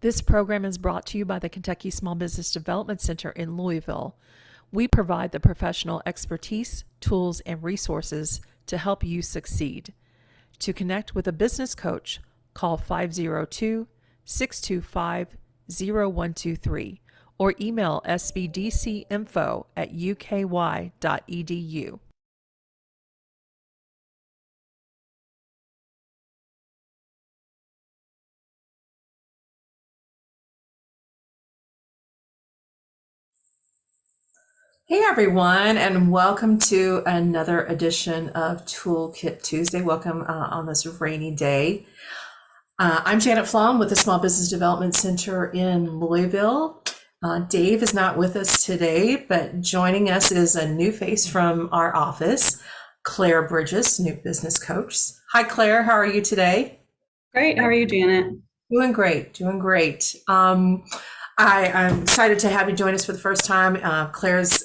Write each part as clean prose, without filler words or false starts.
This program is brought to you by the Kentucky Small Business Development Center in Louisville. We provide the professional expertise, tools, and resources to help you succeed. To connect with a business coach, call 502 625 0123 or email sbdcinfo@uky.edu. Hey everyone, and welcome to another edition of Toolkit Tuesday. Welcome on this rainy day. I'm Janet Flom with the Small Business Development Center in Louisville. Dave is not with us today, but joining us is a new face from our office, Claire Bridges, new business coach. Hi Claire, how are you today? Great. How are you, Janet? Doing great, doing great. I'm excited to have you join us for the first time. Claire's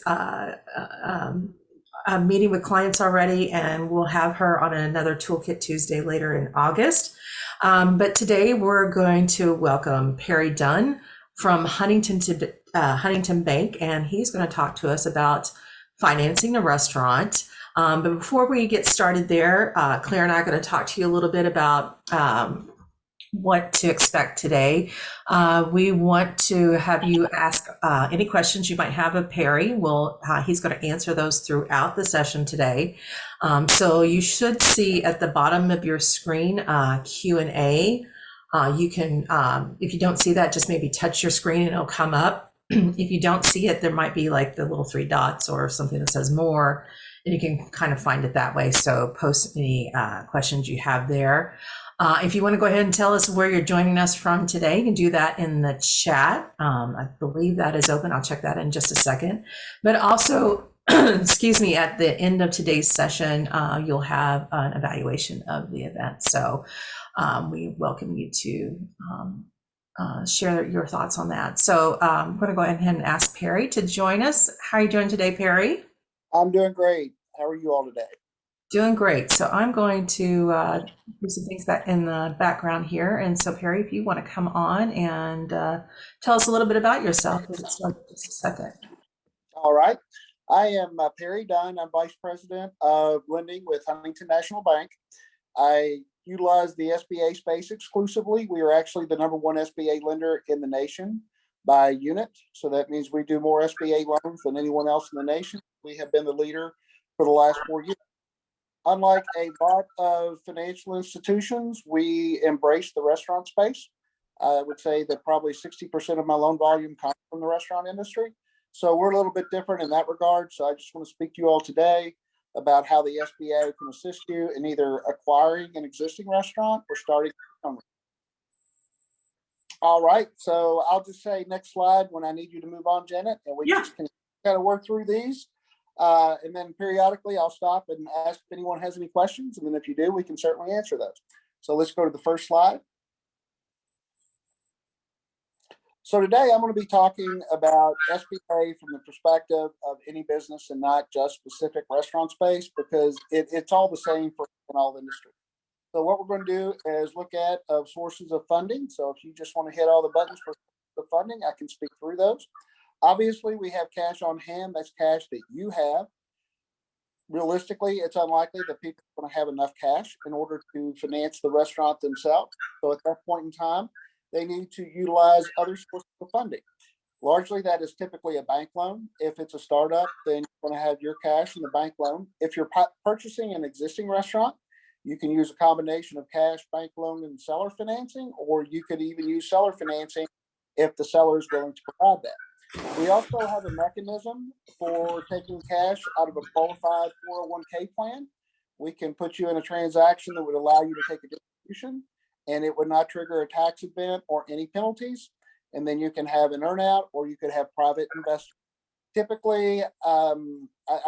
meeting with clients already, and we'll have her on another Toolkit Tuesday later in August. But today we're going to welcome Perry Dunn from Huntington Bank, and he's going to talk to us about financing a restaurant. But before we get started there, Claire and I are going to talk to you a little bit about what to expect today. We want to have you ask any questions you might have of Perry. He's going to answer those throughout the session today. So you should see at the bottom of your screen Q&A. You can, if you don't see that, just maybe touch your screen and it'll come up. If you don't see it, there might be like the little three dots or something that says more, and you can kind of find it that way. So post any questions you have there. If you want to go ahead and tell us where you're joining us from today, you can do that in the chat. I believe that is open. I'll check that in just a second. But also, excuse me, at the end of today's session, you'll have an evaluation of the event. So we welcome you to share your thoughts on that. So I'm going to go ahead and ask Perry to join us. How are you doing today, Perry? I'm doing great. How are you all today? Doing great. So I'm going to do some things back in the background here. And so Perry, if you want to come on and tell us a little bit about yourself, because it's just a second. All right. I am Perry Dunn. I'm Vice President of Lending with Huntington National Bank. I utilize the SBA space exclusively. We are actually the number one SBA lender in the nation by unit. So that means we do more SBA loans than anyone else in the nation. We have been the leader for the last 4 years. Unlike a lot of financial institutions, we embrace the restaurant space. I would say that probably 60% of my loan volume comes from the restaurant industry. So we're a little bit different in that regard. So I just want to speak to you all today about how the SBA can assist you in either acquiring an existing restaurant or starting a new. All right. So I'll just say next slide when I need you to move on, Janet, and we just can kind of work through these. And then periodically I'll stop and ask if anyone has any questions. And then if you do, we can certainly answer those. So let's go to the first slide. So today I'm going to be talking about SBA from the perspective of any business and not just specific restaurant space, because it's all the same for in all industries. So what we're going to do is look at sources of funding. So if you just want to hit all the buttons for the funding, I can speak through those. Obviously, we have cash on hand. That's cash that you have. Realistically, it's unlikely that people are going to have enough cash in order to finance the restaurant themselves. So at that point in time, they need to utilize other sources of funding. Largely, that is typically a bank loan. If it's a startup, then you're going to have your cash in the bank loan. If you're purchasing an existing restaurant, you can use a combination of cash, bank loan, and seller financing, or you could even use seller financing if the seller is willing to provide that. We also have a mechanism for taking cash out of a qualified 401k plan. We can put you in a transaction that would allow you to take a distribution, and it would not trigger a tax event or any penalties. And then you can have an earnout, or you could have private investors. Typically, I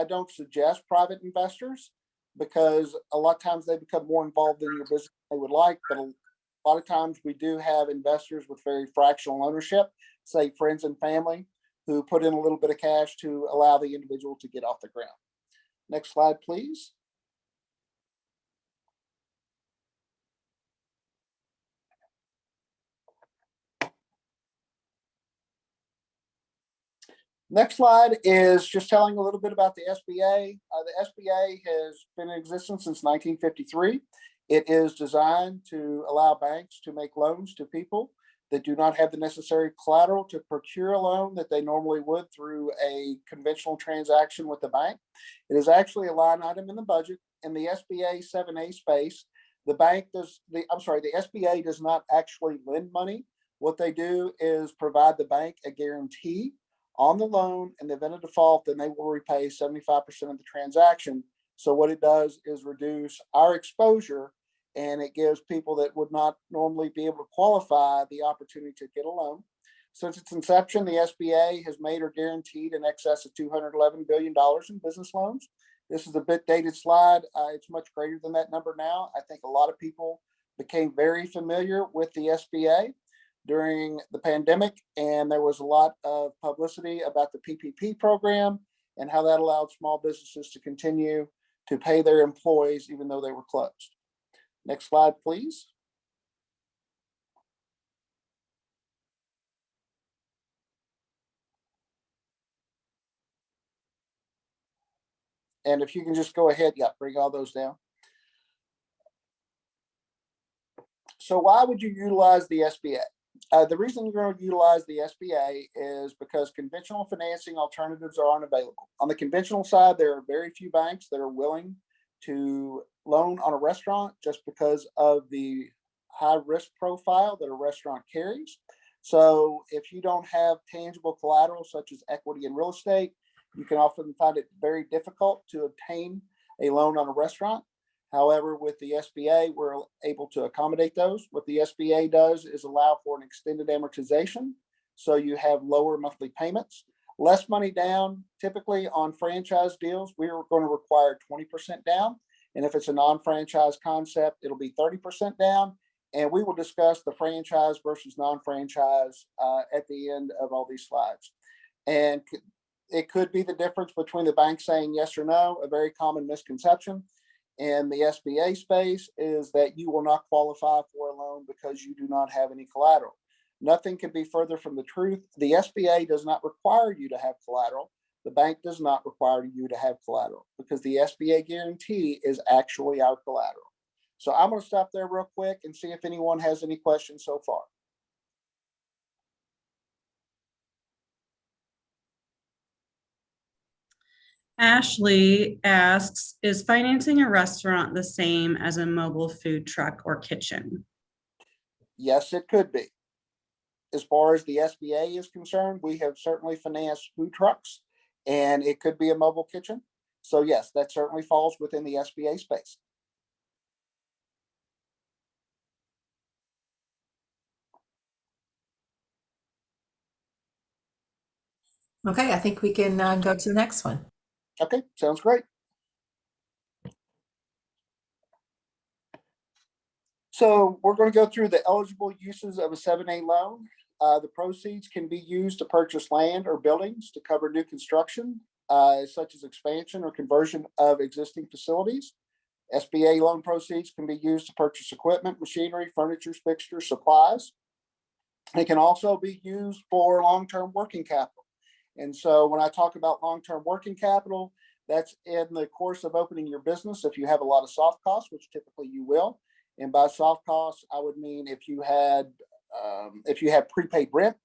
don't suggest private investors because a lot of times they become more involved in your business than they would like. But a lot of times we do have investors with very fractional ownership, say friends and family, who put in a little bit of cash to allow the individual to get off the ground. Next slide, please. Next slide is just telling a little bit about the SBA. The SBA has been in existence since 1953. It is designed to allow banks to make loans to people that do not have the necessary collateral to procure a loan that they normally would through a conventional transaction with the bank. It is actually a line item in the budget. In the SBA 7A space, the SBA does not actually lend money. What they do is provide the bank a guarantee on the loan. In the event of default, then they will repay 75% of the transaction. So what it does is reduce our exposure, and it gives people that would not normally be able to qualify the opportunity to get a loan. Since its inception, the SBA has made or guaranteed in excess of $211 billion in business loans. This is a bit dated slide. It's much greater than that number now. I think a lot of people became very familiar with the SBA during the pandemic, and there was a lot of publicity about the PPP program and how that allowed small businesses to continue to pay their employees even though they were closed. Next slide, please. And if you can just go ahead, bring all those down. So why would you utilize the SBA? The reason you're going to utilize the SBA is because conventional financing alternatives are unavailable. On the conventional side, there are very few banks that are willing to loan on a restaurant just because of the high risk profile that a restaurant carries. So if you don't have tangible collateral such as equity in real estate, you can often find it very difficult to obtain a loan on a restaurant. However, with the SBA, we're able to accommodate those. What the SBA does is allow for an extended amortization, so you have lower monthly payments, less money down. Typically on franchise deals, we are going to require 20% down. And if it's a non-franchise concept, it'll be 30% down. And we will discuss the franchise versus non-franchise at the end of all these slides. And it could be the difference between the bank saying yes or no. A very common misconception in the SBA space is that you will not qualify for a loan because you do not have any collateral. Nothing can be further from the truth. The SBA does not require you to have collateral. The bank does not require you to have collateral because the SBA guarantee is actually our collateral. So I'm going to stop there real quick and see if anyone has any questions so far. Ashley asks, is financing a restaurant the same as a mobile food truck or kitchen? Yes, it could be. As far as the SBA is concerned, we have certainly financed food trucks, and it could be a mobile kitchen. So yes, that certainly falls within the SBA space. Okay, I think we can go to the next one. Okay, sounds great. So we're going to go through the eligible uses of a 7A loan. The proceeds can be used to purchase land or buildings to cover new construction, such as expansion or conversion of existing facilities. SBA loan proceeds can be used to purchase equipment, machinery, furniture, fixtures, supplies. It can also be used for long-term working capital. And so when I talk about long-term working capital, that's in the course of opening your business. If you have a lot of soft costs, which typically you will, and by soft costs, I would mean if you had prepaid rent,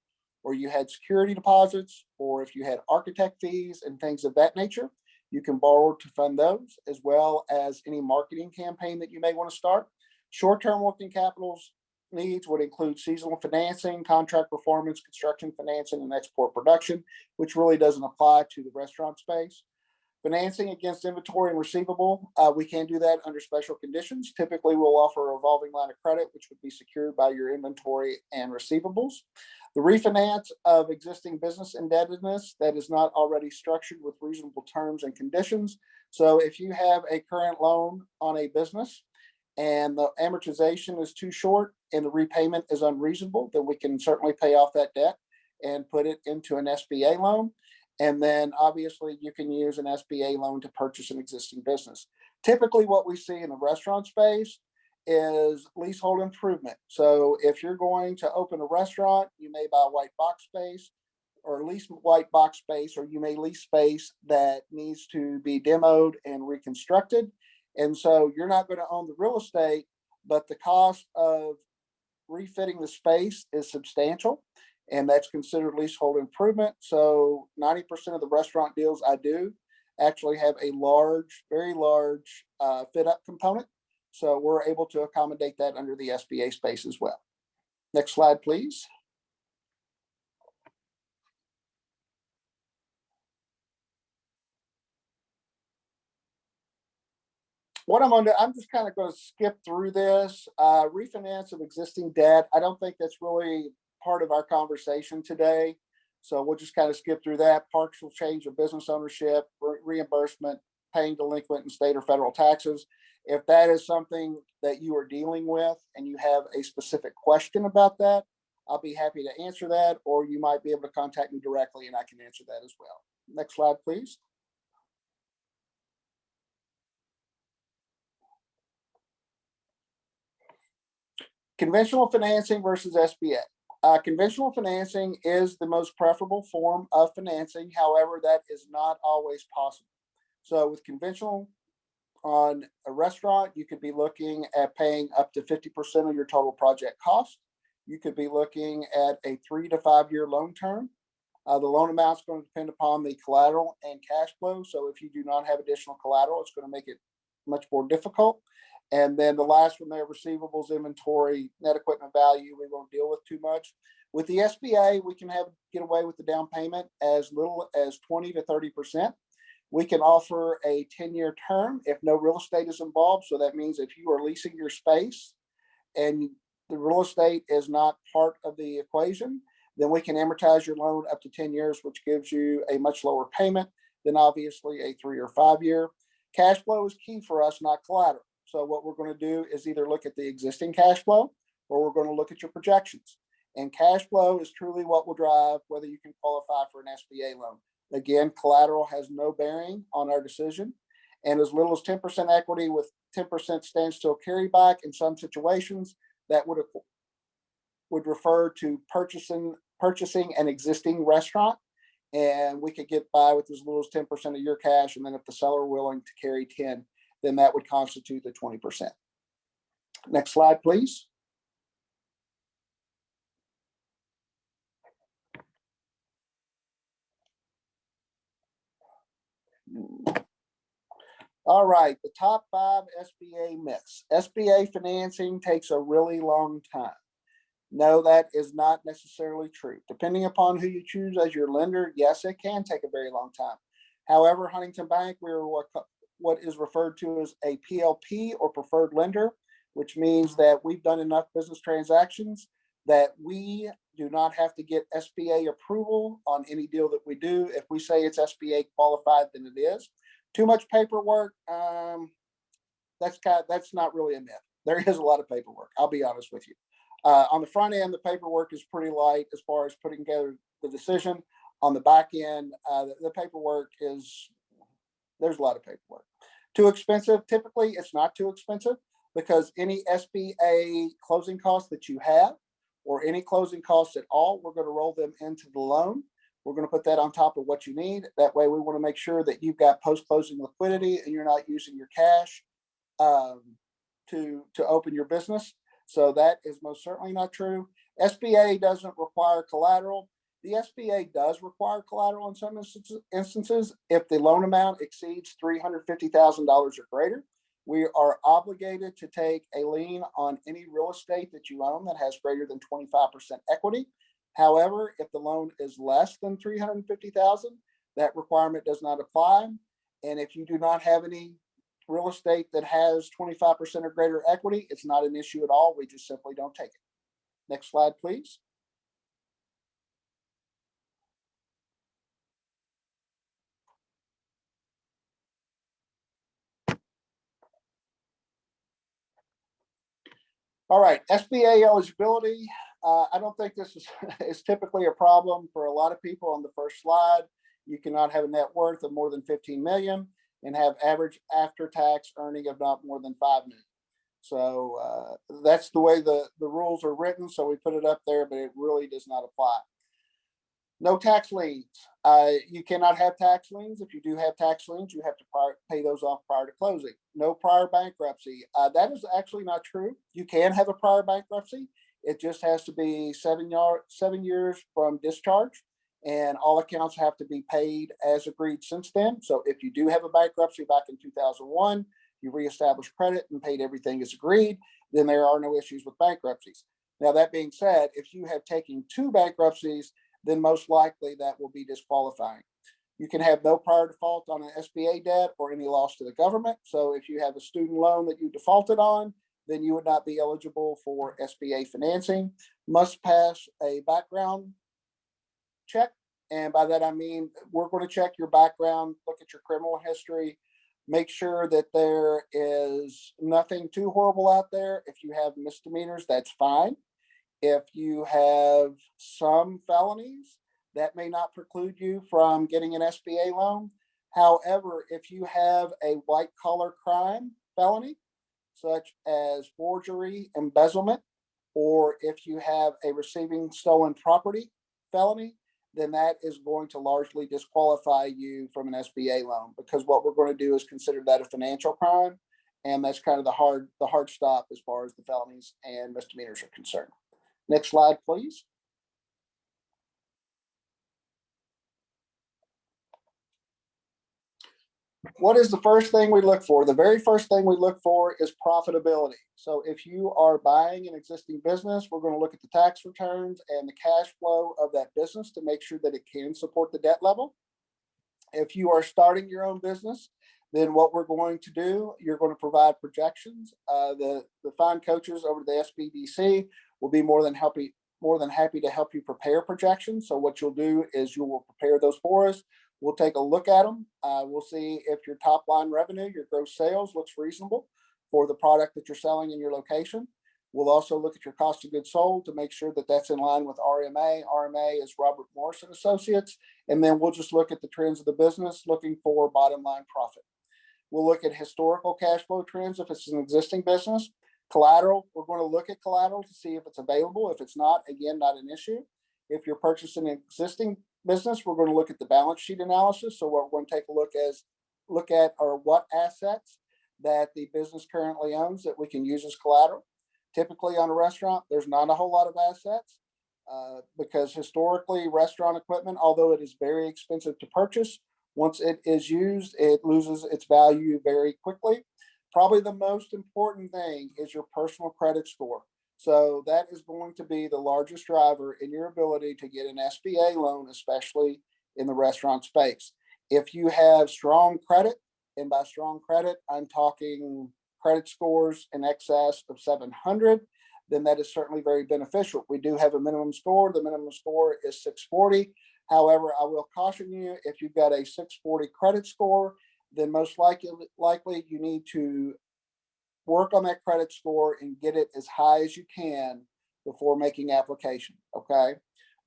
or you had security deposits, or if you had architect fees and things of that nature, you can borrow to fund those, as well as any marketing campaign that you may want to start. Short-term working capital's needs would include seasonal financing, contract performance, construction financing, and export production, which really doesn't apply to the restaurant space. Financing against inventory and receivable, we can do that under special conditions. Typically, we'll offer a revolving line of credit, which would be secured by your inventory and receivables. The refinance of existing business indebtedness that is not already structured with reasonable terms and conditions. So if you have a current loan on a business and the amortization is too short and the repayment is unreasonable, then we can certainly pay off that debt and put it into an SBA loan. And then obviously you can use an SBA loan to purchase an existing business. Typically what we see in the restaurant space is leasehold improvement. So if you're going to open a restaurant, you may buy white box space or lease white box space, or you may lease space that needs to be demoed and reconstructed. And so you're not going to own the real estate, but the cost of refitting the space is substantial, and that's considered leasehold improvement. So 90% of the restaurant deals I do actually have a large, very large fit up component. So we're able to accommodate that under the SBA space as well. Next slide, please. What I'm going to, I'm just kind of going to skip through this. Refinance of existing debt. I don't think that's really part of our conversation today. So we'll just kind of skip through that. Partial change of business ownership, reimbursement, paying delinquent and state or federal taxes. If that is something that you are dealing with and you have a specific question about that, I'll be happy to answer that, or you might be able to contact me directly and I can answer that as well. Next slide, please. Conventional financing versus SBA. Conventional financing is the most preferable form of financing. However, that is not always possible. So with conventional on a restaurant, you could be looking at paying up to 50% of your total project cost. You could be looking at a 3 to 5 year loan term. The loan amount is going to depend upon the collateral and cash flow. So if you do not have additional collateral, it's going to make it much more difficult. And then the last one there, receivables, inventory, net equipment value, we won't deal with too much. With the SBA, we can get away with the down payment as little as 20 to 30%. We can offer a 10-year term if no real estate is involved. So that means if you are leasing your space and the real estate is not part of the equation, then we can amortize your loan up to 10 years, which gives you a much lower payment than obviously a 3 or 5 year. Cash flow is key for us, not collateral. So what we're going to do is either look at the existing cash flow or we're going to look at your projections. And cash flow is truly what will drive whether you can qualify for an SBA loan. Again, collateral has no bearing on our decision. And as little as 10% equity with 10% standstill carryback in some situations, that would refer to purchasing an existing restaurant. And we could get by with as little as 10% of your cash. And then if the seller willing to carry 10, then that would constitute the 20%. Next slide, please. All right, the top 5 SBA myths. SBA financing takes a really long time. No, that is not necessarily true. Depending upon who you choose as your lender, yes, it can take a very long time. However, Huntington Bank, we're what is referred to as a PLP or preferred lender, which means that we've done enough business transactions that we do not have to get SBA approval on any deal that we do. If we say it's SBA qualified, then it is. Too much paperwork, that's not really a myth. There is a lot of paperwork, I'll be honest with you. On the front end, the paperwork is pretty light as far as putting together the decision. On the back end, the paperwork there's a lot of paperwork. Too expensive? Typically, it's not too expensive because any SBA closing costs that you have or any closing costs at all, we're going to roll them into the loan. We're going to put that on top of what you need. That way, we want to make sure that you've got post-closing liquidity and you're not using your cash to open your business. So that is most certainly not true. SBA doesn't require collateral. The SBA does require collateral in some instances. If the loan amount exceeds $350,000 or greater, we are obligated to take a lien on any real estate that you own that has greater than 25% equity. However, if the loan is less than $350,000, that requirement does not apply. And if you do not have any real estate that has 25% or greater equity, it's not an issue at all. We just simply don't take it. Next slide, please. All right, SBA eligibility. I don't think this is typically a problem for a lot of people. On the first slide, you cannot have a net worth of more than 15 million and have average after-tax earning of not more than 5 million. So that's the way the rules are written. So we put it up there, but it really does not apply. No tax liens. You cannot have tax liens. If you do have tax liens, you have to pay those off prior to closing. No prior bankruptcy. That is actually not true. You can have a prior bankruptcy. It just has to be 7 years from discharge, and all accounts have to be paid as agreed since then. So if you do have a bankruptcy back in 2001, you reestablished credit and paid everything as agreed, then there are no issues with bankruptcies. Now, that being said, if you have taken 2 bankruptcies, then most likely that will be disqualifying. You can have no prior default on an SBA debt or any loss to the government. So if you have a student loan that you defaulted on, then you would not be eligible for SBA financing. Must pass a background check. And by that, I mean, we're going to check your background, look at your criminal history, make sure that there is nothing too horrible out there. If you have misdemeanors, that's fine. If you have some felonies, that may not preclude you from getting an SBA loan. However, if you have a white collar crime felony, such as forgery, embezzlement, or if you have a receiving stolen property felony, then that is going to largely disqualify you from an SBA loan, because what we're going to do is consider that a financial crime. And that's kind of the hard stop as far as the felonies and misdemeanors are concerned. Next slide, please. What is the first thing we look for? The very first thing we look for is profitability. So if you are buying an existing business, we're going to look at the tax returns and the cash flow of that business to make sure that it can support the debt level. If you are starting your own business, then what we're going to do, you're going to provide projections. The fine coaches over the SBDC will be more than happy to help you prepare projections. So what you'll do is you will prepare those for us. We'll take a look at them. We'll see if your top line revenue, your gross sales looks reasonable for the product that you're selling in your location. We'll also look at your cost of goods sold to make sure that that's in line with RMA. RMA is Robert Morris and Associates. And then we'll just look at the trends of the business, looking for bottom line profit. We'll look at historical cash flow trends if it's an existing business. Collateral, we're going to look at collateral to see if it's available. If it's not, again, not an issue. If you're purchasing an existing business, we're going to look at the balance sheet analysis. So what we're going to take a look at are what assets that the business currently owns that we can use as collateral. Typically on a restaurant, there's not a whole lot of assets because historically restaurant equipment, although it is very expensive to purchase, once it is used, it loses its value very quickly. Probably the most important thing is your personal credit score. So that is going to be the largest driver in your ability to get an SBA loan, especially in the restaurant space. If you have strong credit, and by strong credit, I'm talking credit scores in excess of 700, then that is certainly very beneficial. We do have a minimum score. The minimum score is 640. However, I will caution you, if you've got a 640 credit score, then most likely you need to work on that credit score and get it as high as you can before making application, okay?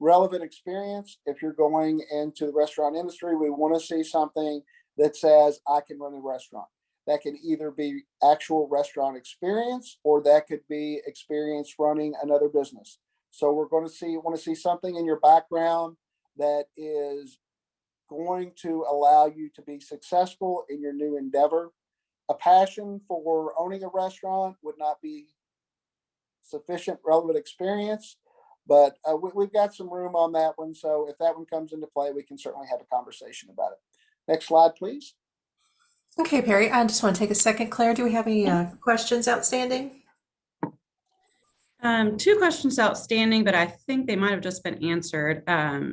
Relevant experience, if you're going into the restaurant industry, we want to see something that says, I can run a restaurant. That can either be actual restaurant experience, or that could be experience running another business. So we're going to want to see something in your background that is going to allow you to be successful in your new endeavor. A passion for owning a restaurant would not be sufficient relevant experience, but we've got some room on that one. So if that one comes into play, we can certainly have a conversation about it. Next slide, please. Okay, Perry, I just want to take a second. Claire, do we have any questions outstanding? 2 questions outstanding, but I think they might have just been answered.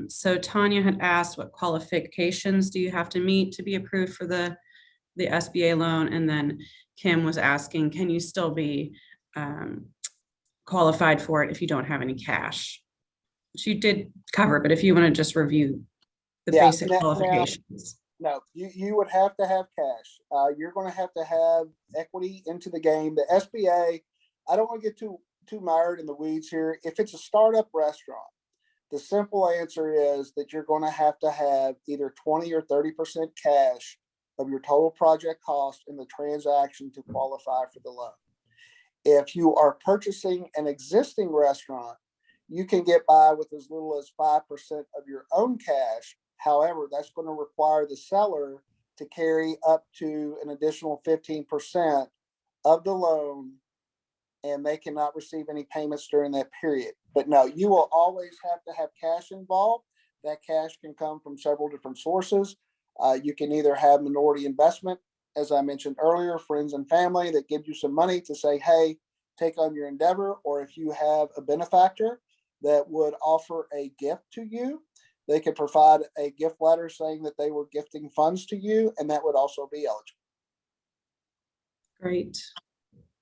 So Tanya had asked, what qualifications do you have to meet to be approved for the SBA loan? And then Kim was asking, can you still be qualified for it if you don't have any cash? She did cover, but if you want to just review the basic qualifications. No, you would have to have cash. You're going to have equity into the game. The SBA, I don't want to get too mired in the weeds here. If it's a startup restaurant, the simple answer is that you're going to have either 20 or 30% cash of your total project cost in the transaction to qualify for the loan. If you are purchasing an existing restaurant, You can get by with as little as 5% of your own cash. However, that's going to require the seller to carry up to an additional 15% of the loan, and they cannot receive any payments during that period. But no, you will always have to have cash involved. That cash can come from several different sources. You can either have minority investment, as I mentioned earlier, friends and family that give you some money to say, hey, take on your endeavor. Or if you have a benefactor that would offer a gift to you, they could provide a gift letter saying that they were gifting funds to you, and that would also be eligible. Great.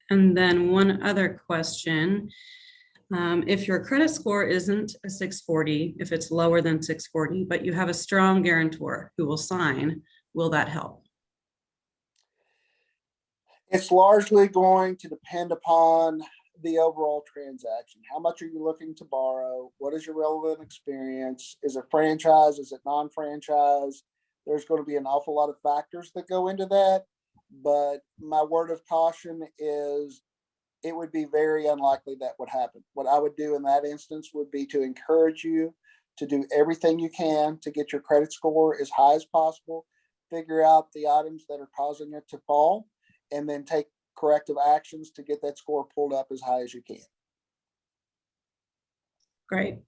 And then one other question. If your credit score isn't a 640, if it's lower than 640, but you have a strong guarantor who will sign, will that help? It's largely going to depend upon the overall transaction. How much are you looking to borrow? What is your relevant experience? Is it franchise? Is it non-franchise? There's going to be an awful lot of factors that go into that. But my word of caution is it would be very unlikely that would happen. What I would do in that instance would be to encourage you to do everything you can to get your credit score as high as possible, figure out the items that are causing it to fall, and then take corrective actions to get that score pulled up as high as you can. Great.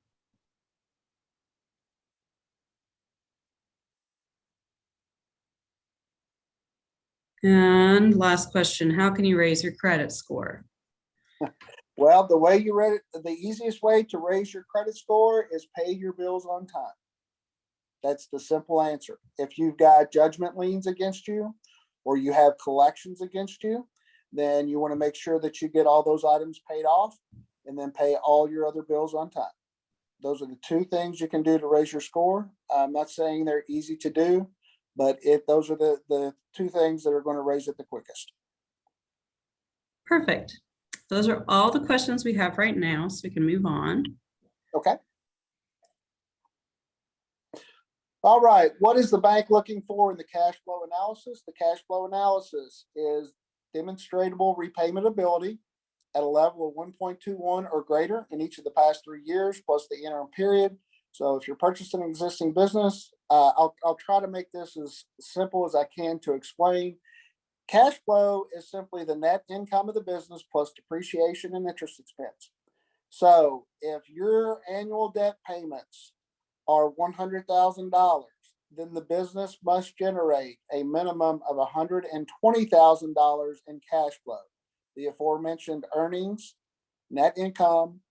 And last question, how can you raise your credit score? Well, the way you read it, the easiest way to raise your credit score is pay your bills on time. That's the simple answer. If you've got judgment liens against you or you have collections against you, then you want to make sure that you get all those items paid off and then pay all your other bills on time. Those are the two things you can do to raise your score. I'm not saying they're easy to do, but those are the two things that are going to raise it the quickest. Perfect. Those are all the questions we have right now, so we can move on. Okay. All right. What is the bank looking for in the cash flow analysis? The cash flow analysis is demonstrable repayment ability at a level of 1.21 or greater in each of the past 3 years, plus the interim period. So if you're purchasing an existing business, I'll try to make this as simple as I can to explain. Cash flow is simply the net income of the business plus depreciation and interest expense. So if your annual debt payments are $100,000, then the business must generate a minimum of $120,000 in cash flow. The aforementioned earnings, net income,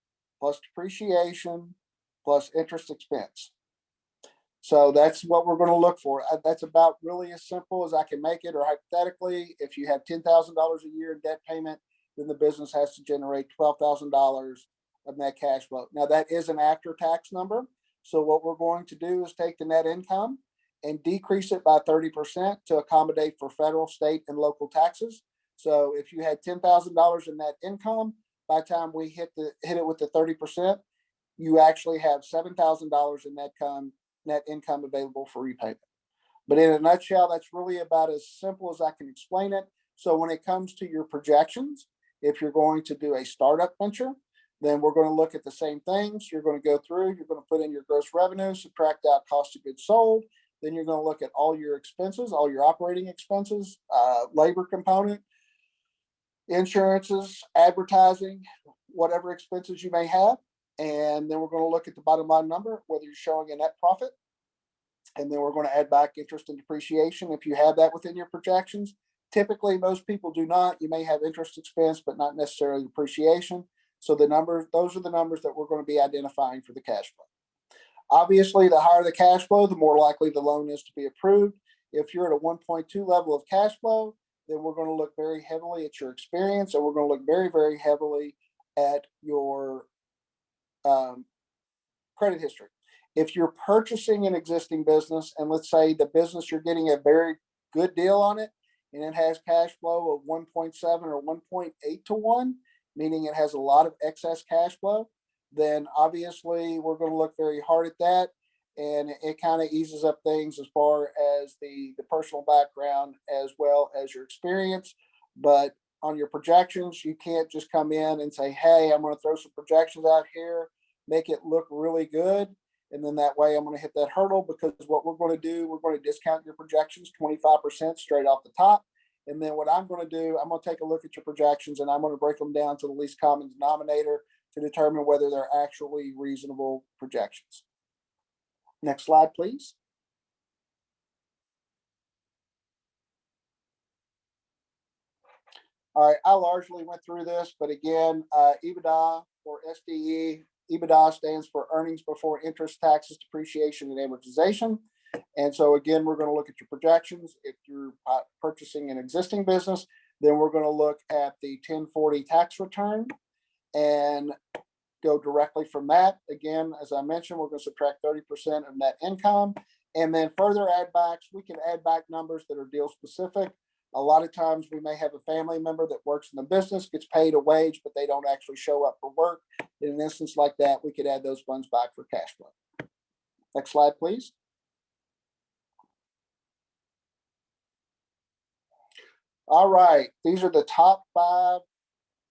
plus depreciation, plus interest expense. So that's what we're going to look for. That's about really as simple as I can make it. Or hypothetically, if you have $10,000 a year in debt payment, then the business has to generate $12,000 of net cash flow. Now that is an after-tax number. So what we're going to do is take the net income and decrease it by 30% to accommodate for federal, state, and local taxes. So if you had $10,000 in net income, by the time we hit it with the 30%, you actually have $7,000 in net income available for repayment. But in a nutshell, that's really about as simple as I can explain it. So when it comes to your projections, if you're going to do a startup venture, then we're going to look at the same things. You're going to go through, you're going to put in your gross revenue, subtract out cost of goods sold. Then you're going to look at all your expenses, all your operating expenses, labor component, insurances, advertising, whatever expenses you may have. And then we're going to look at the bottom line number, whether you're showing a net profit. And then we're going to add back interest and depreciation if you have that within your projections. Typically, most people do not. You may have interest expense, but not necessarily depreciation. So those are the numbers that we're going to be identifying for the cash flow. Obviously, the higher the cash flow, the more likely the loan is to be approved. If you're at a 1.2 level of cash flow, then we're going to look very heavily at your experience, and we're going to look very, very heavily at your credit history. If you're purchasing an existing business, and let's say the business, you're getting a very good deal on it, and it has cash flow of 1.7 or 1.8 to 1, meaning it has a lot of excess cash flow, then obviously we're going to look very hard at that. And it kind of eases up things as far as the personal background as well as your experience. But on your projections, you can't just come in and say, hey, I'm going to throw some projections out here make it look really good. And then that way I'm going to hit that hurdle, because what we're going to do, we're going to discount your projections 25% straight off the top. And then what I'm going to do, I'm going to take a look at your projections and I'm going to break them down to the least common denominator to determine whether they're actually reasonable projections. Next slide, please. All right, I largely went through this, but again, EBITDA or SDE, EBITDA stands for earnings before interest, taxes, depreciation, and amortization. And so again, we're going to look at your projections. If you're purchasing an existing business, then we're going to look at the 1040 tax return and go directly from that. Again, as I mentioned, we're going to subtract 30% of net income, and then further add backs. We can add back numbers that are deal specific. A lot of times we may have a family member that works in the business, gets paid a wage, but they don't actually show up for work. In an instance like that, we could add those funds back for cash flow. Next slide, please. All right, these are the top 5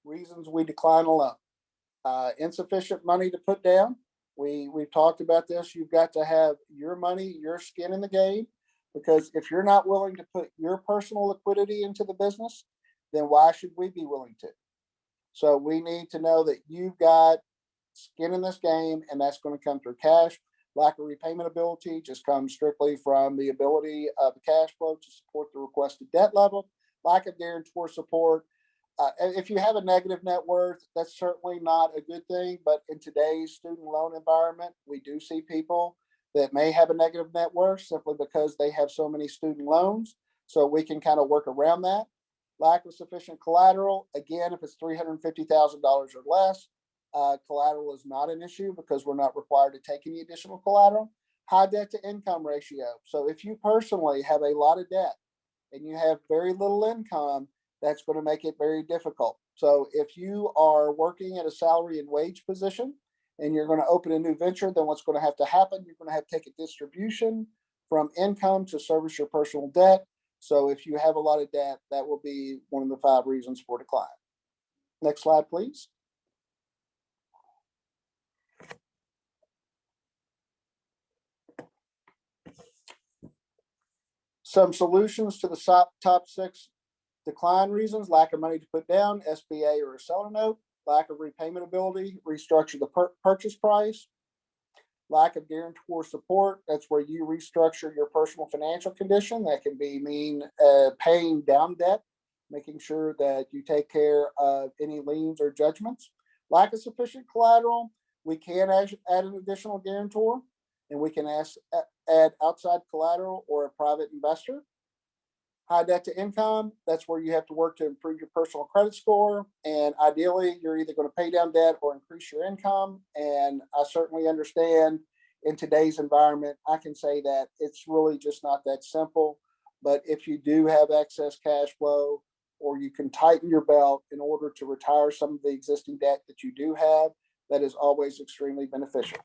reasons we decline a loan. Insufficient money to put down. We've talked about this. You've got to have your money, your skin in the game, because if you're not willing to put your personal liquidity into the business, then why should we be willing to? So we need to know that you've got skin in this game, and that's going to come through cash. Lack of repayment ability just comes strictly from the ability of the cash flow to support the requested debt level. Lack of guarantor support. If you have a negative net worth, that's certainly not a good thing. But in today's student loan environment, we do see people that may have a negative net worth simply because they have so many student loans. So we can kind of work around that. Lack of sufficient collateral. Again, if it's $350,000 or less, collateral is not an issue because we're not required to take any additional collateral. High debt to income ratio. So if you personally have a lot of debt and you have very little income, that's going to make it very difficult. So if you are working at a salary and wage position and you're going to open a new venture, then what's going to have to happen? You're going to have to take a distribution from income to service your personal debt. So if you have a lot of debt, that will be one of the 5 reasons for decline. Next slide, please. Some solutions to the top 6 decline reasons: lack of money to put down, SBA or a seller note, lack of repayment ability, restructure the purchase price, lack of guarantor support. That's where you restructure your personal financial condition. That can mean paying down debt, making sure that you take care of any liens or judgments. Lack of sufficient collateral. We can add an additional guarantor, and we can add outside collateral or a private investor. High debt to income, that's where you have to work to improve your personal credit score. And ideally, you're either going to pay down debt or increase your income. And I certainly understand in today's environment, I can say that it's really just not that simple. But if you do have excess cash flow, or you can tighten your belt in order to retire some of the existing debt that you do have, that is always extremely beneficial.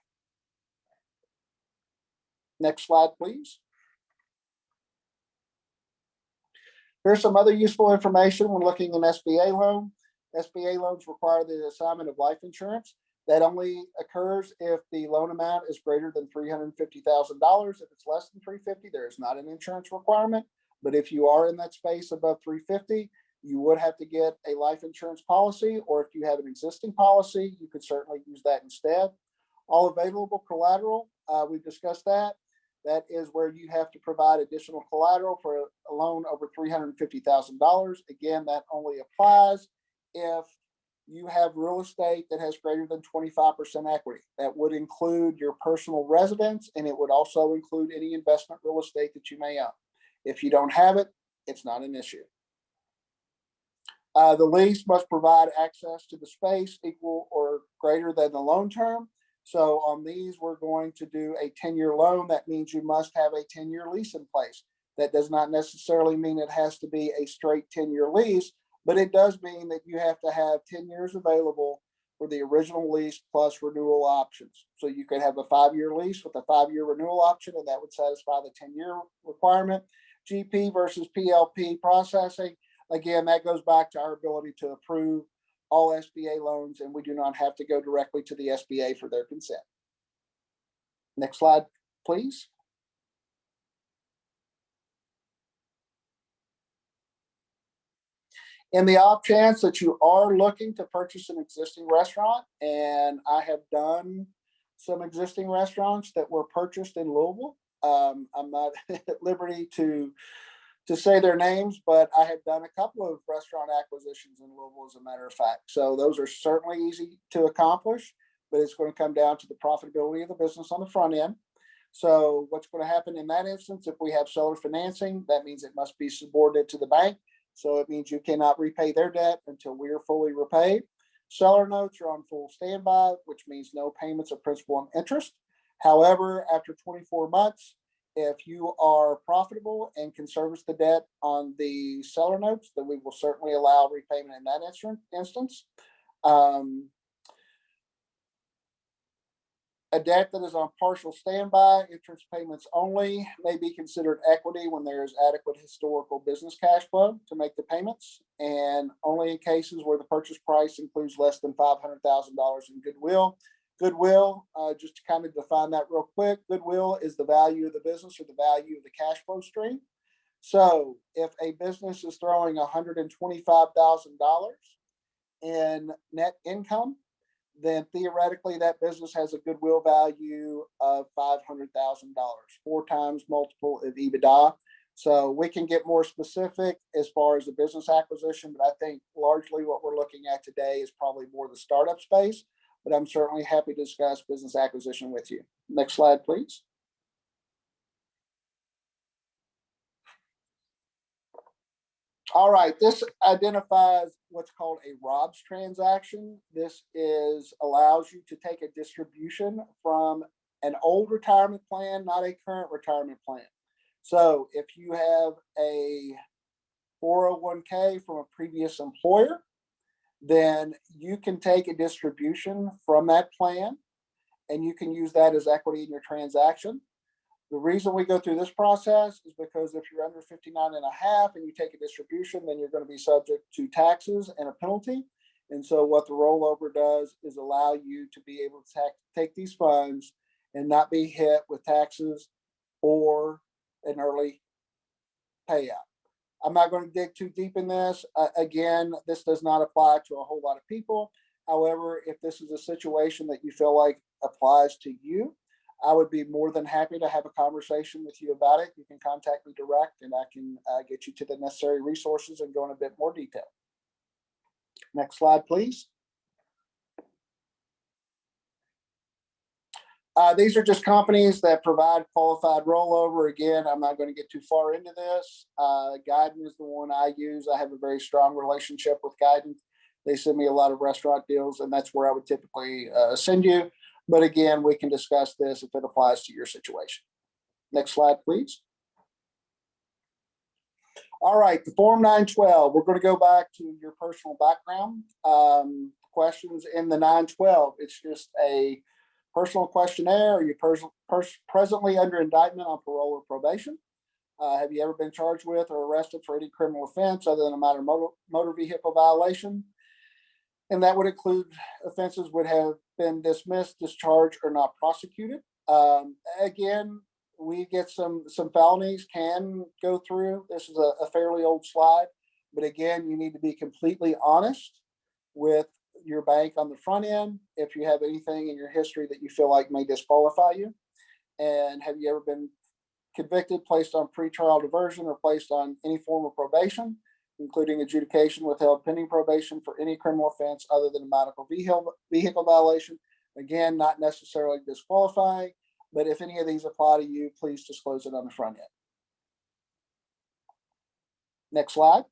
Next slide, please. Here's some other useful information when looking at an SBA loan. SBA loans require the assignment of life insurance. That only occurs if the loan amount is greater than $350,000. If it's less than $350,000, there is not an insurance requirement. But if you are in that space above $350,000, you would have to get a life insurance policy, or if you have an existing policy, you could certainly use that instead. All available collateral, we've discussed that. That is where you have to provide additional collateral for a loan over $350,000. Again, that only applies if you have real estate that has greater than 25% equity. That would include your personal residence, and it would also include any investment real estate that you may own. If you don't have it, it's not an issue. The lease must provide access to the space equal or greater than the loan term. So on these, we're going to do a 10-year loan. That means you must have a 10-year lease in place. That does not necessarily mean it has to be a straight 10-year lease, but it does mean that you have to have 10 years available for the original lease plus renewal options. So you could have a 5-year lease with a 5-year renewal option, and that would satisfy the 10-year requirement. GP versus PLP processing. Again, that goes back to our ability to approve all SBA loans, and we do not have to go directly to the SBA for their consent. Next slide, please. In the off chance that you are looking to purchase an existing restaurant, and I have done some existing restaurants that were purchased in Louisville. I'm not at liberty to say their names, but I have done a couple of restaurant acquisitions in Louisville, as a matter of fact. So those are certainly easy to accomplish, but it's going to come down to the profitability of the business on the front end. So what's going to happen in that instance, if we have seller financing, that means it must be subordinate to the bank. So it means you cannot repay their debt until we are fully repaid. Seller notes are on full standby, which means no payments of principal and interest. However, after 24 months, if you are profitable and can service the debt on the seller notes, then we will certainly allow repayment in that instance. A debt that is on partial standby, interest payments only, may be considered equity when there is adequate historical business cash flow to make the payments, and only in cases where the purchase price includes less than $500,000 in goodwill. Goodwill, just to kind of define that real quick, goodwill is the value of the business or the value of the cash flow stream. So if a business is throwing $125,000 in net income, then theoretically that business has a goodwill value of $500,000, 4 times multiple of EBITDA. So we can get more specific as far as the business acquisition, but I think largely what we're looking at today is probably more the startup space, but I'm certainly happy to discuss business acquisition with you. Next slide, please. All right, this identifies what's called a ROBS transaction. This allows you to take a distribution from an old retirement plan, not a current retirement plan. So if you have a 401k from a previous employer, then you can take a distribution from that plan and you can use that as equity in your transaction. The reason we go through this process is because if you're under 59 and a half and you take a distribution, then you're going to be subject to taxes and a penalty. And so what the rollover does is allow you to be able to take these funds and not be hit with taxes or an early payout. I'm not going to dig too deep in this. Again, this does not apply to a whole lot of people. However, if this is a situation that you feel like applies to you, I would be more than happy to have a conversation with you about it. You can contact me direct and I can get you to the necessary resources and go in a bit more detail. Next slide, please. These are just companies that provide qualified rollover. Again, I'm not going to get too far into this. Guidance is the one I use. I have a very strong relationship with Guidance. They send me a lot of restaurant deals, and that's where I would typically send you. But again, we can discuss this if it applies to your situation. Next slide, please. All right, the Form 912. We're going to go back to your personal background. Questions in the 912. It's just a personal questionnaire. Are you presently under indictment on parole or probation? Have you ever been charged with or arrested for any criminal offense other than a minor motor vehicle violation? And that would include offenses would have been dismissed, discharged, or not prosecuted. Again, we get some felonies can go through. This is a fairly old slide, but again, you need to be completely honest with your bank on the front end if you have anything in your history that you feel like may disqualify you. And have you ever been convicted, placed on pretrial diversion, or placed on any form of probation, including adjudication, withheld pending probation for any criminal offense other than a medical vehicle violation? Again, not necessarily disqualifying, but if any of these apply to you, please disclose it on the front end. Next slide.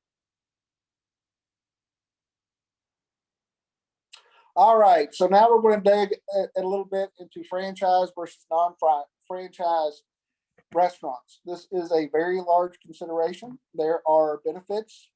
All right, so now we're going to dig a little bit into franchise versus non-franchise restaurants. This is a very large consideration. There are benefits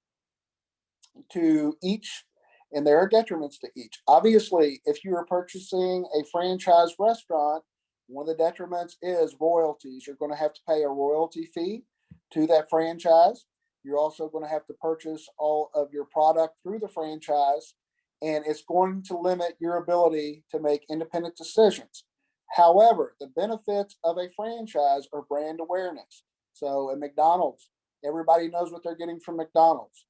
to each and there are detriments to each. Obviously, if you are purchasing a franchise restaurant, one of the detriments is royalties. You're going to have to pay a royalty fee to that franchise. You're also going to have to purchase all of your product through the franchise. and it's going to limit your ability to make independent decisions. However, the benefits of a franchise are brand awareness. So at McDonald's, everybody knows what they're getting from McDonald's.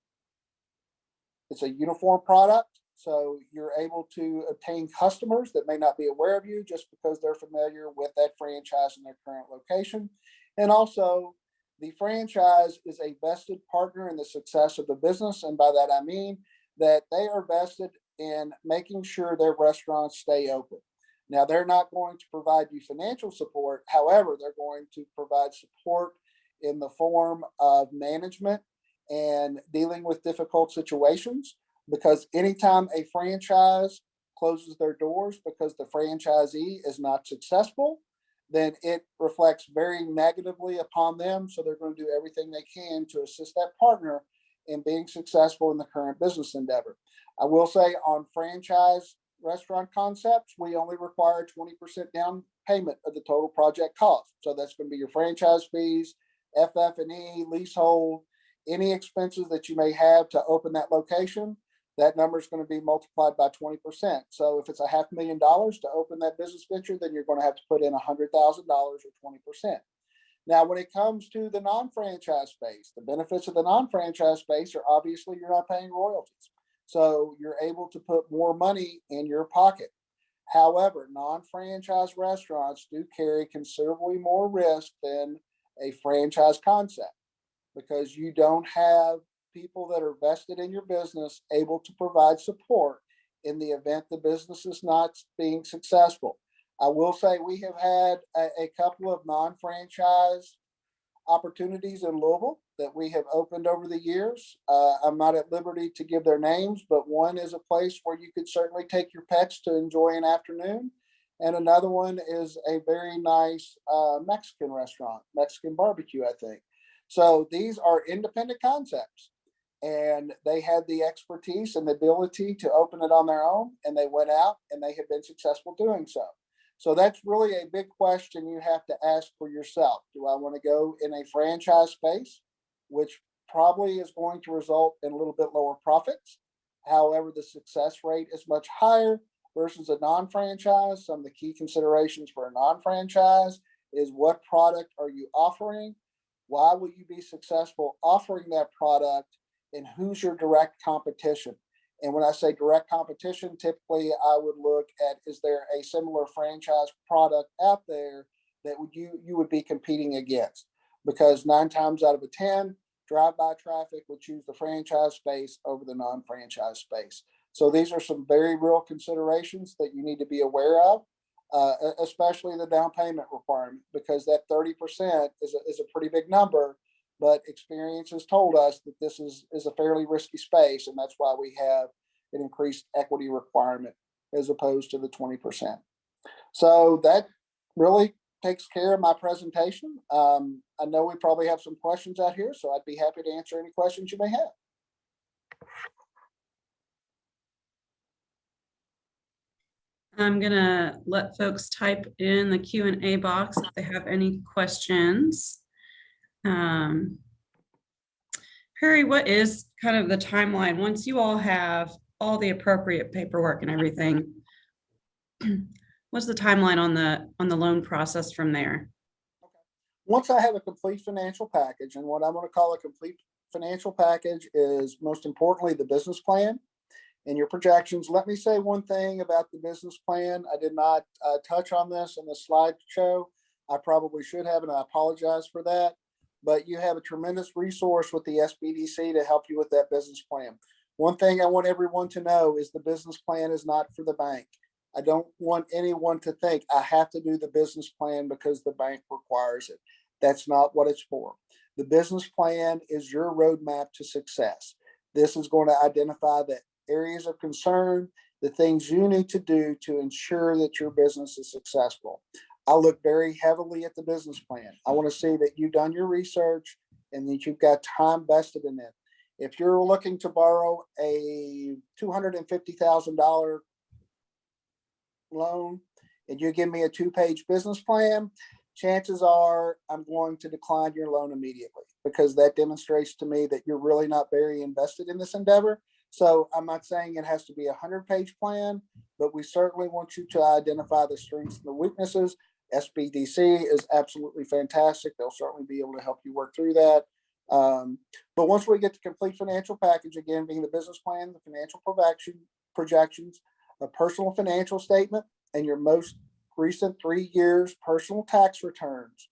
It's a uniform product, so you're able to obtain customers that may not be aware of you just because they're familiar with that franchise in their current location. And also, the franchise is a vested partner in the success of the business. And by that, I mean that they are vested in making sure their restaurants stay open. Now, they're not going to provide you financial support. However, they're going to provide support in the form of management and dealing with difficult situations, because anytime a franchise closes their doors because the franchisee is not successful, then it reflects very negatively upon them. So they're going to do everything they can to assist that partner in being successful in the current business endeavor. I will say on franchise restaurant concepts, we only require 20% down payment of the total project cost. So that's going to be your franchise fees, FF&E, leasehold, any expenses that you may have to open that location. That number is going to be multiplied by 20%. So if it's $500,000 to open that business venture, then you're going to have to put in $100,000 or 20%. Now, when it comes to the non-franchise space, the benefits of the non-franchise space are obviously you're not paying royalties. So you're able to put more money in your pocket. However, non-franchise restaurants do carry considerably more risk than a franchise concept, because you don't have people that are vested in your business able to provide support in the event the business is not being successful. I will say we have had a couple of non-franchise opportunities in Louisville that we have opened over the years. I'm not at liberty to give their names, but one is a place where you could certainly take your pets to enjoy an afternoon. And another one is a very nice Mexican restaurant, Mexican barbecue, I think. So these are independent concepts, and they had the expertise and the ability to open it on their own, and they went out and they have been successful doing so. So that's really a big question you have to ask for yourself. Do I want to go in a franchise space, which probably is going to result in a little bit lower profits? However, the success rate is much higher versus a non-franchise. Some of the key considerations for a non-franchise is what product are you offering? Why will you be successful offering that product? And who's your direct competition? And when I say direct competition, typically I would look at, is there a similar franchise product out there that you would be competing against? Because 9 times out of 10, drive-by traffic would choose the franchise space over the non-franchise space. So these are some very real considerations that you need to be aware of, especially the down payment requirement, because that 30% is a pretty big number. But experience has told us that this is a fairly risky space, and that's why we have an increased equity requirement as opposed to the 20%. So that really takes care of my presentation. I know we probably have some questions out here, so I'd be happy to answer any questions you may have. I'm gonna let folks type in the Q&A box if they have any questions. Perry, what is kind of the timeline once you all have all the appropriate paperwork and everything? What's the timeline on the loan process from there? Okay. Once I have a complete financial package, and what I'm going to call a complete financial package is most importantly the business plan and your projections. Let me say one thing about the business plan. I did not touch on this in the slideshow. I probably should have, and I apologize for that. But you have a tremendous resource with the SBDC to help you with that business plan. One thing I want everyone to know is the business plan is not for the bank. I don't want anyone to think I have to do the business plan because the bank requires it. That's not what it's for. The business plan is your roadmap to success. This is going to identify the areas of concern, the things you need to do to ensure that your business is successful. I look very heavily at the business plan. I want to see that you've done your research and that you've got time vested in it. If you're looking to borrow a $250,000 loan and you give me a 2-page business plan, chances are I'm going to decline your loan immediately, because that demonstrates to me that you're really not very invested in this endeavor. So I'm not saying it has to be a 100-page plan, but we certainly want you to identify the strengths and the weaknesses. SBDC is absolutely fantastic. They'll certainly be able to help you work through that. But once we get the complete financial package, again, being the business plan, the financial projections, a personal financial statement, and your most recent 3 years personal tax returns.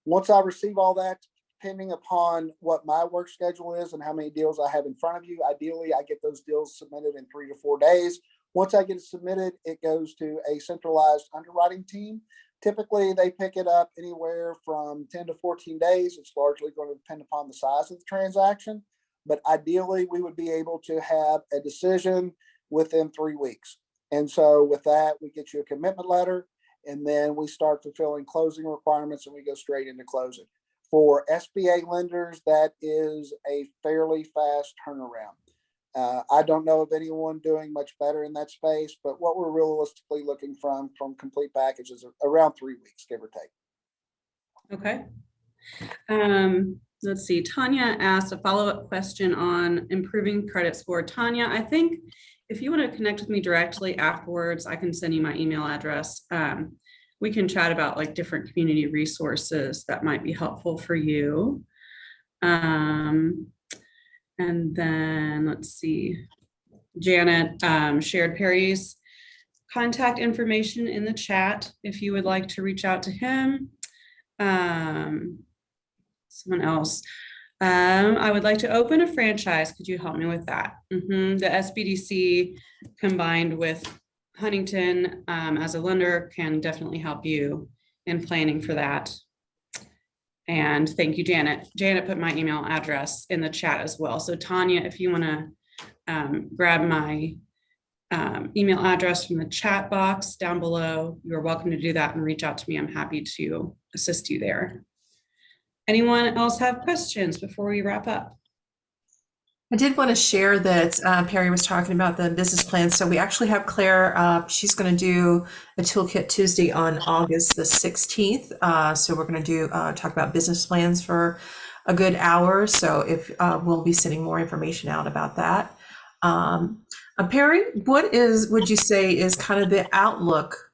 Once I receive all that, depending upon what my work schedule is and how many deals I have in front of you, ideally I get those deals submitted in 3 to 4 days. Once I get it submitted, it goes to a centralized underwriting team. Typically, they pick it up anywhere from 10 to 14 days. It's largely going to depend upon the size of the transaction, but ideally we would be able to have a decision within 3 weeks. And so with that, we get you a commitment letter, and then we start fulfilling closing requirements and we go straight into closing. For SBA lenders, that is a fairly fast turnaround. I don't know of anyone doing much better in that space, but what we're realistically looking from complete packages around 3 weeks, give or take. Okay. Let's see. Tanya asked a follow-up question on improving credit score. Tanya, I think if you want to connect with me directly afterwards, I can send you my email address. We can chat about like different community resources that might be helpful for you. And then let's see. Janet shared Perry's contact information in the chat if you would like to reach out to him. Someone else. I would like to open a franchise. Could you help me with that? The SBDC combined with Huntington as a lender can definitely help you in planning for that. And thank you, Janet. Janet put my email address in the chat as well. So Tanya, if you want to grab my email address from the chat box down below, you're welcome to do that and reach out to me. I'm happy to assist you there. Anyone else have questions before we wrap up? I did want to share that Perry was talking about the business plan. So we actually have Claire. She's going to do a Toolkit Tuesday on August the 16th. So we're going to talk about business plans for a good hour. So if we'll be sending more information out about that. Perry, what would you say is kind of the outlook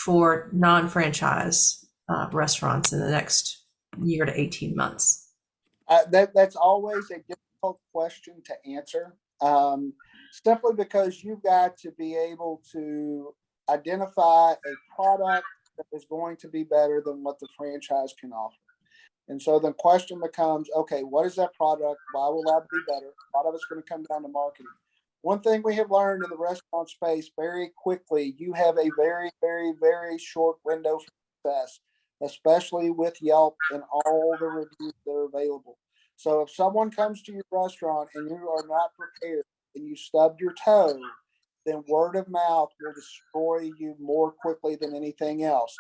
for non-franchise restaurants in the next year to 18 months? That's always a difficult question to answer, simply because you've got to be able to identify a product that is going to be better than what the franchise can offer. And so the question becomes, okay, what is that product? Why will that be better? A lot of it's going to come down to marketing. One thing we have learned in the restaurant space very quickly, you have a very, very, very short window for success, especially with Yelp and all the reviews that are available. So if someone comes to your restaurant and you are not prepared and you stub your toe, then word of mouth will destroy you more quickly than anything else.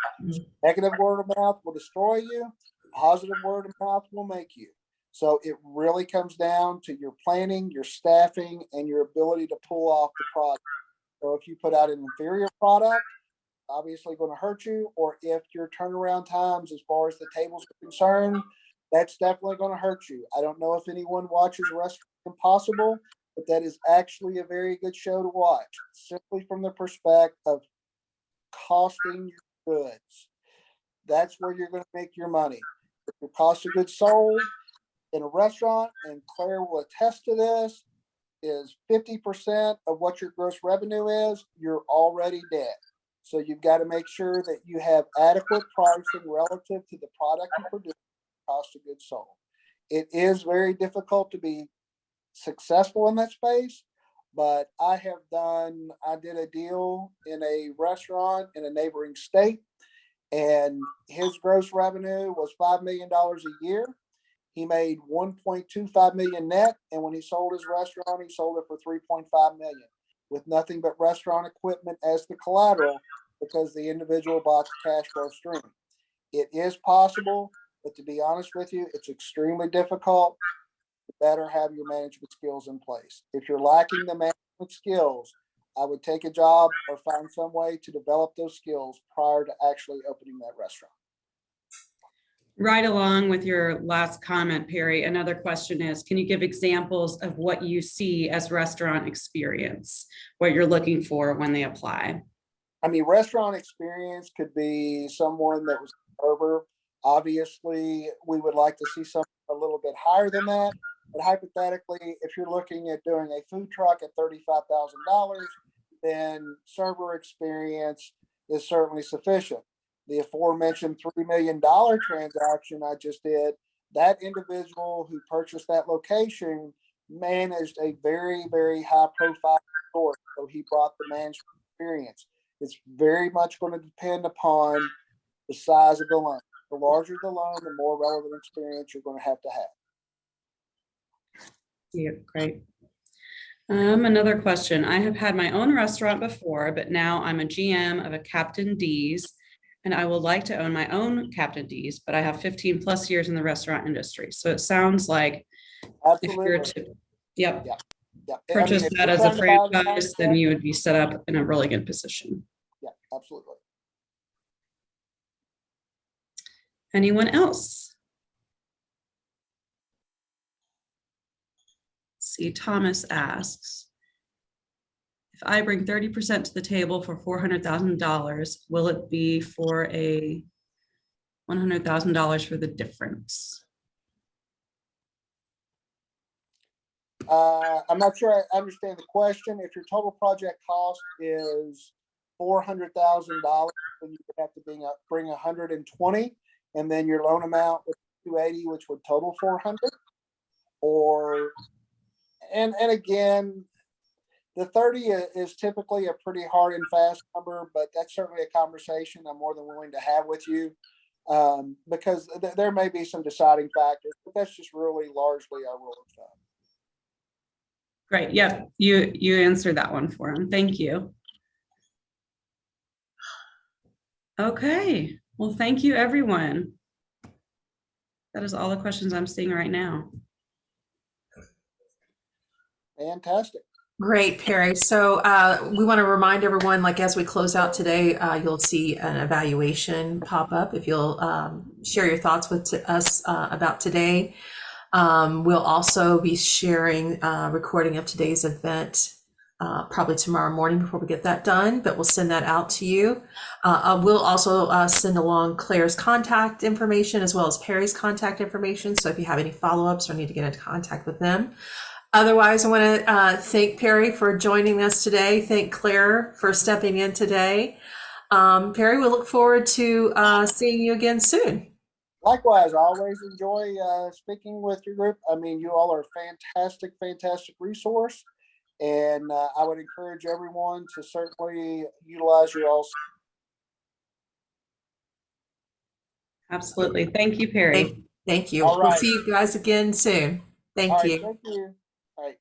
Negative word of mouth will destroy you. Positive word of mouth will make you. So it really comes down to your planning, your staffing, and your ability to pull off the product. So if you put out an inferior product, obviously going to hurt you, or if your turnaround times as far as the tables are concerned, that's definitely going to hurt you. I don't know if anyone watches Restaurant Impossible, but that is actually a very good show to watch, simply from the perspective of costing your goods. That's where you're going to make your money. If your cost of goods sold in a restaurant, and Claire will attest to this, is 50% of what your gross revenue is, you're already dead. So you've got to make sure that you have adequate pricing relative to the product you produce, cost of goods sold. It is very difficult to be successful in that space, but I did a deal in a restaurant in a neighboring state, and his gross revenue was $5 million a year. He made 1.25 million net, and when he sold his restaurant, he sold it for 3.5 million with nothing but restaurant equipment as the collateral, because the individual bought the cash flow stream. It is possible, but to be honest with you, it's extremely difficult. You better have your management skills in place. If you're lacking the management skills, I would take a job or find some way to develop those skills prior to actually opening that restaurant. Right along with your last comment, Perry, another question is, can you give examples of what you see as restaurant experience, what you're looking for when they apply? I mean, restaurant experience could be someone that was a server. Obviously, we would like to see something a little bit higher than that. But hypothetically, if you're looking at doing a food truck at $35,000, then server experience is certainly sufficient. The aforementioned $3 million transaction I just did, that individual who purchased that location managed a very, very high profile store. So he brought the management experience. It's very much going to depend upon the size of the loan. The larger the loan, the more relevant experience you're going to have. Yeah, great. Another question. I have had my own restaurant before, but now I'm a GM of a Captain D's, and I would like to own my own Captain D's, but I have 15 plus years in the restaurant industry. So it sounds like if you're Absolutely. to, yep, Yeah. purchase if that you're as a trying to buy the franchise, then you would be set up in a really good position. Yeah, absolutely. Anyone else? See, Thomas asks, if I bring 30% to the table for $400,000, will it be for a $100,000 for the difference? I'm not sure I understand the question. If your total project cost is $400,000, then you would have to bring 120, and then your loan amount was 280, which would total 400. Or, and again, the 30 is typically a pretty hard and fast number, but that's certainly a conversation I'm more than willing to have with you, because there may be some deciding factors, but that's just really largely our rule of thumb. Great. Yep. You answered that one for him. Thank you. Okay. Well, thank you, everyone. That is all the questions I'm seeing right now. Fantastic. Great, Perry. So we want to remind everyone, like as we close out today, you'll see an evaluation pop up. If you'll share your thoughts with us about today. We'll also be sharing a recording of today's event probably tomorrow morning before we get that done, but we'll send that out to you. We'll also send along Claire's contact information as well as Perry's contact information. So if you have any follow-ups or need to get into contact with them. Otherwise, I want to thank Perry for joining us today. Thank Claire for stepping in today. Perry, we look forward to seeing you again soon. Likewise, I always enjoy speaking with your group. I mean, you all are a fantastic resource. And I would encourage everyone to certainly utilize your all. Absolutely. Thank you, Perry. Thank you. All right. We'll see you guys again soon. Thank All right, you. thank you. All right.